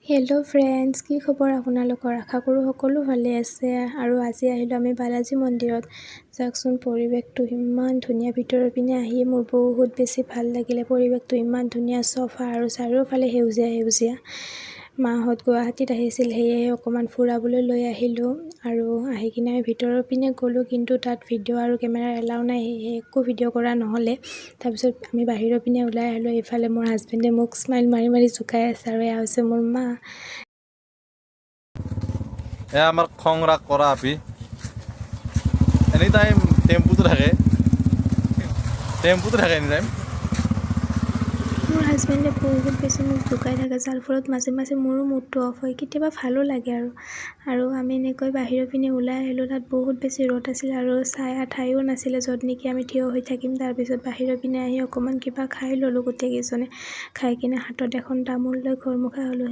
Hello' friends, কি খবৰ আপোনালোকৰ? আশা কৰোঁ সকলো ভালে আছে। আৰু আজি আহিলোঁ আমি বালাজী মন্দিৰত। চাওকচোন পৰিৱেশটো ইমান ধুনীয়া। ভিতৰৰ পিনে আহি মোৰ বহুত বেছি ভাল লাগিলে। পৰিৱেশটো ইমান ধুনীয়া, চফা আৰু চাৰিওফালে সেউজীয়া সেউজীয়া। মাহঁত গুৱাহাটীত আহিছিল, সেয়েহে অকণমান ফুৰাবলৈ লৈ আহিলোঁ। আৰু আহি কিনে আমি ভিতৰৰ পিনে গ'লোঁ, কিন্তু তাত ভিডিঅ' আৰু কেমেৰা এলাউ নাই, সেয়েহে একো ভিডিঅ' কৰা নহ'লে। তাৰপিছত আমি বাহিৰৰ পিনে ওলাই আহিলোঁ। এইফালে মোৰ হাজবেণ্ডে মোক স্মাইল মাৰি মাৰি জোকাই আছে, আৰু এয়া হৈছে মোৰ মা। এয়া আমাৰ খং ৰাগ কৰা আপি এনি টাইম টেম্পুটো থাকে এনি টাইম। মোৰ হাজবেণ্ডে বহুত বেছি মোক জোকাই থাকে, যাৰ ফলত মাজে মাজে মোৰো মুডটো অফ হয়, কেতিয়াবা ভালো লাগে আৰু আমি এনেকৈ বাহিৰৰ পিনে ওলাই আহিলোঁ। তাত বহুত বেছি ৰ'দ আছিল আৰু ছায়া ঠাইও নাছিলে য'ত নেকি আমি থিয় হৈ থাকিম। তাৰপিছত বাহিৰৰ পিনে আহি অকণমান কিবা খাই ল'লোঁ গোটেইকেইজনে। খাই কিনে হাতত এখন তামোল লৈ ঘৰমুখা হ'লোঁ।